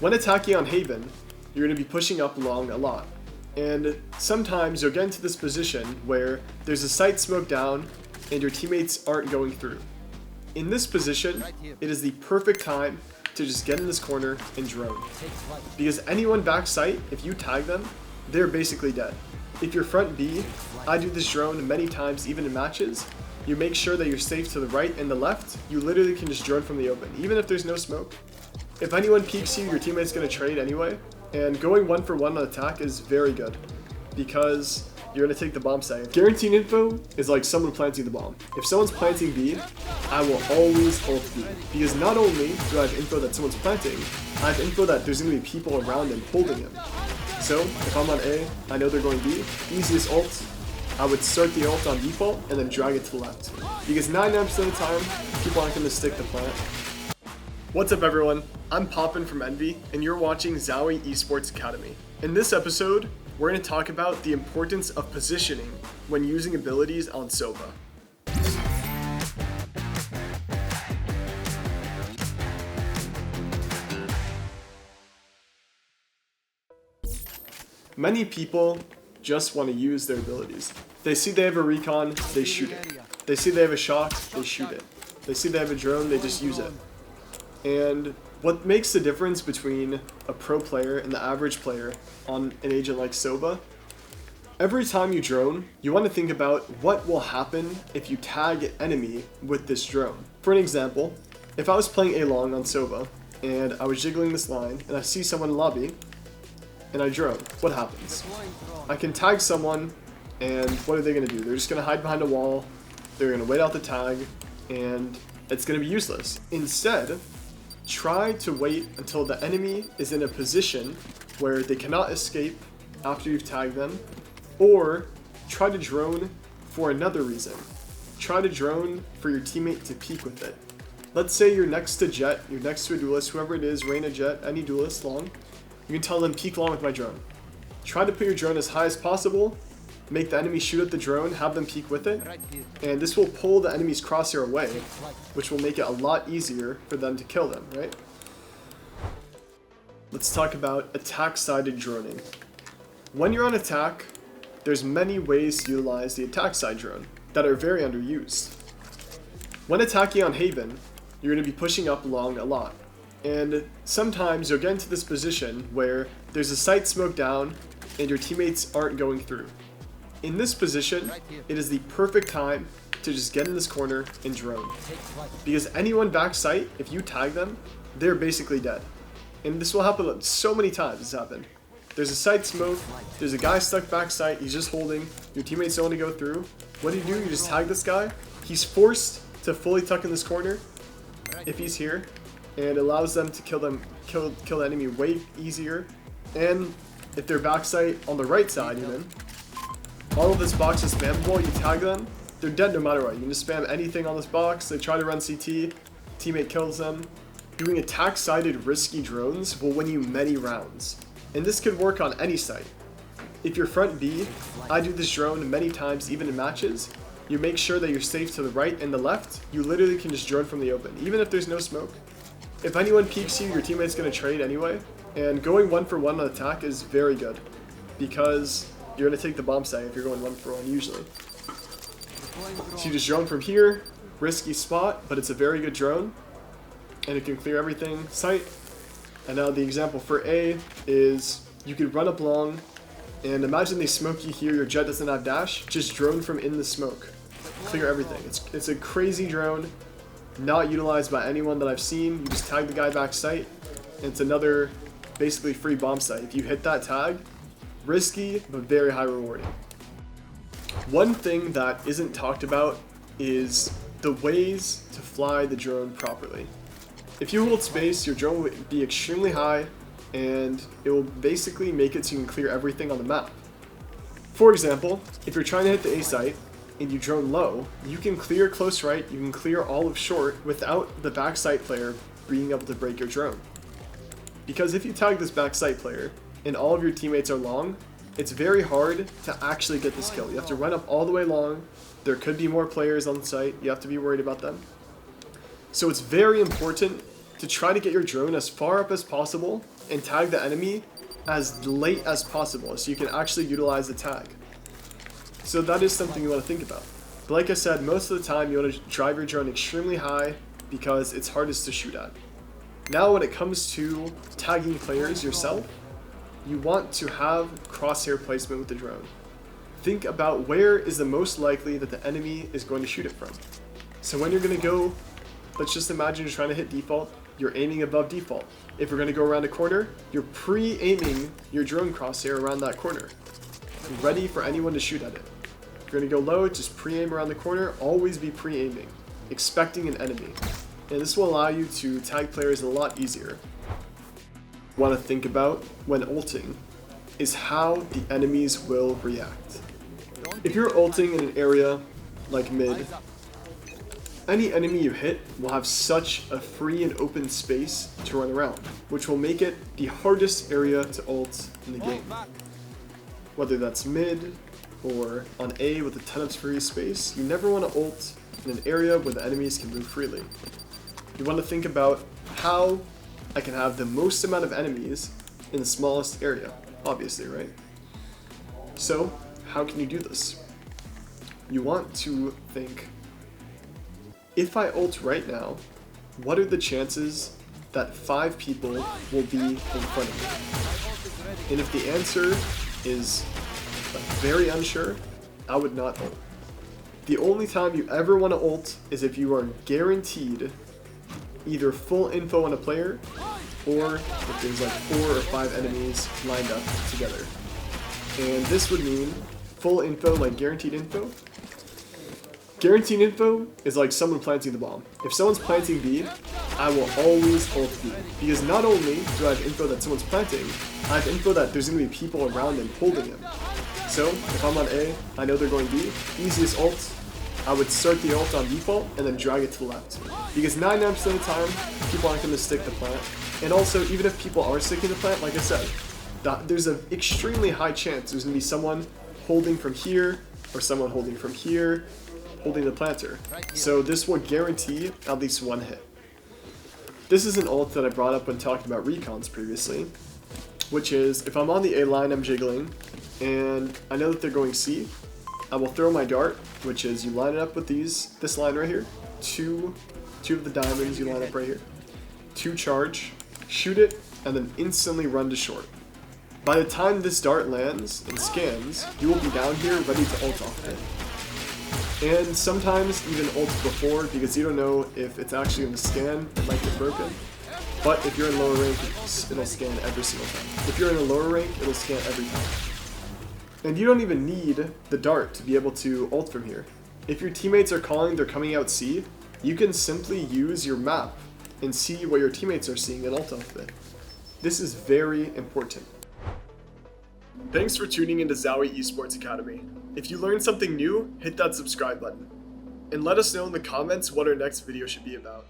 When attacking on Haven, you're going to be pushing up long a lot. And sometimes you'll get into this position where there's a site smoke down and your teammates aren't going through. In this position, it is the perfect time to just get in this corner and drone. Because anyone back site, if you tag them, they're basically dead. If you're front B, I do this drone many times even in matches. You make sure that you're safe to the right and the left. You literally can just drone from the open, even if there's no smoke. If anyone peeks you, your teammate's going to trade anyway. And going 1-for-1 on attack is very good because you're going to take the bomb site. Guaranteed info is like someone planting the bomb. If someone's planting B, I will always ult B. Because not only do I have info that someone's planting, I have info that there's going to be people around him holding him. So if I'm on A, I know they're going B. Easiest ult, I would start the ult on default and then drag it to the left. Because 99% of the time, people aren't going to stick the plant. What's up everyone, I'm Poppin from Envy, and you're watching ZOWIE Esports Academy. In this episode, we're going to talk about the importance of positioning when using abilities on Sova. Many people just want to use their abilities. They see they have a recon, they shoot it. They see they have a shock, they shoot it. They see they have a drone, they just use it. And what makes the difference between a pro player and the average player on an agent like Sova? Every time you drone, you want to think about what will happen if you tag an enemy with this drone. For an example, if I was playing A long on Sova and I was jiggling this line and I see someone in lobby and I drone, what happens? I can tag someone and what are they going to do? They're just going to hide behind a wall, they're going to wait out the tag, and it's going to be useless. Instead, try to wait until the enemy is in a position where they cannot escape after you've tagged them, or try to drone for another reason. Try to drone for your teammate to peek with it. Let's say you're next to Jet, you're next to a duelist, whoever it is, Reyna, Jet, any duelist long. You can tell them peek long with my drone. Try to put your drone as high as possible, make the enemy shoot at the drone, have them peek with it, and this will pull the enemy's crosshair away, which will make it a lot easier for them to kill them, right? Let's talk about attack-sided droning. When you're on attack, there's many ways to utilize the attack side drone that are very underused. When attacking on Haven, you're going to be pushing up long a lot. And sometimes you'll get into this position where there's a site smoke down and your teammates aren't going through. In this position, it is the perfect time to just get in this corner and drone. Because anyone back site, if you tag them, they're basically dead. And this will happen so many times. It's happened. There's a site smoke, there's a guy stuck back site, he's just holding, your teammates don't want to go through. What do? You just tag this guy. He's forced to fully tuck in this corner if he's here, and it allows them to kill the enemy way easier. And if they're back site on the right side even, all of this box is spammable, you tag them, they're dead no matter what. You can just spam anything on this box, they try to run CT, teammate kills them. Doing attack-sided risky drones will win you many rounds. And this could work on any site. If you're front B, I do this drone many times even in matches. You make sure that you're safe to the right and the left. You literally can just drone from the open, even if there's no smoke. If anyone peeks you, your teammate's going to trade anyway. And going 1-for-1 on attack is very good because you're going to take the bomb site if you're going 1-for-1 usually. So you just drone from here, risky spot, but it's a very good drone. And it can clear everything site. And now the example for A is you could run up long and imagine they smoke you here, your Jet doesn't have dash, just drone from in the smoke. Clear everything. It's a crazy drone, not utilized by anyone that I've seen. You just tag the guy back site, and it's another basically free bomb site. If you hit that tag, risky, but very high rewarding. One thing that isn't talked about is the ways to fly the drone properly. If you hold space, your drone will be extremely high, and it will basically make it so you can clear everything on the map. For example, if you're trying to hit the A site, and you drone low, you can clear close right, you can clear all of short without the backside player being able to break your drone. Because if you tag this backside player and all of your teammates are long, it's very hard to actually get this kill. You have to run up all the way long, there could be more players on site, you have to be worried about them. So it's very important to to try to get your drone as far up as possible and tag the enemy as late as possible so you can actually utilize the tag. So that is something you want to think about. But like I said, most of the time you want to drive your drone extremely high because it's hardest to shoot at. Now when it comes to tagging players yourself, you want to have crosshair placement with the drone. Think about where is the most likely that the enemy is going to shoot it from. So when you're going to go, let's just imagine you're trying to hit default, you're aiming above default. If we're going to go around a corner, you're pre-aiming your drone crosshair around that corner, ready for anyone to shoot at it. If you're going to go low, just pre-aim around the corner, always be pre-aiming, expecting an enemy. And this will allow you to tag players a lot easier. Want to think about when ulting is how the enemies will react. If you're ulting in an area like mid, any enemy you hit will have such a free and open space to run around, which will make it the hardest area to ult in the game. Whether that's mid or on A with a ton of free space, you never want to ult in an area where the enemies can move freely. You want to think about how I can have the most amount of enemies in the smallest area, obviously, right? So, how can you do this? You want to think, if I ult right now, what are the chances that 5 people will be in front of me? And if the answer is very unsure, I would not ult. The only time you ever want to ult is if you are guaranteed either full info on a player, or if there's like 4 or 5 enemies lined up together. And this would mean full info, like guaranteed info. Guaranteed info is like someone planting the bomb. If someone's planting B, I will always ult B. Because not only do I have info that someone's planting, I have info that there's going to be people around them holding him. So, if I'm on A, I know they're going B, easiest ult, I would start the ult on default and then drag it to the left. Because 99% of the time, people aren't going to stick the plant. And also, even if people are sticking the plant, like I said, there's an extremely high chance there's going to be someone holding from here, or someone holding from here, holding the planter. So this will guarantee at least one hit. This is an ult that I brought up when talking about recons previously, which is, if I'm on the A line, I'm jiggling, and I know that they're going C, I will throw my dart, which is you line it up with this line right here, two of the diamonds you line up right here, 2 charge, shoot it, and then instantly run to short. By the time this dart lands and scans, you will be down here ready to ult off it. And sometimes even ult before, because you don't know if it's actually going to scan, it might get broken. But if you're in lower rank, it'll scan every single time. If you're in a lower rank, it'll scan every time. And you don't even need the dart to be able to ult from here. If your teammates are calling they're coming out C, you can simply use your map and see what your teammates are seeing and ult off of it. This is very important. Thanks for tuning into ZOWIE Esports Academy. If you learned something new, hit that subscribe button. And let us know in the comments what our next video should be about.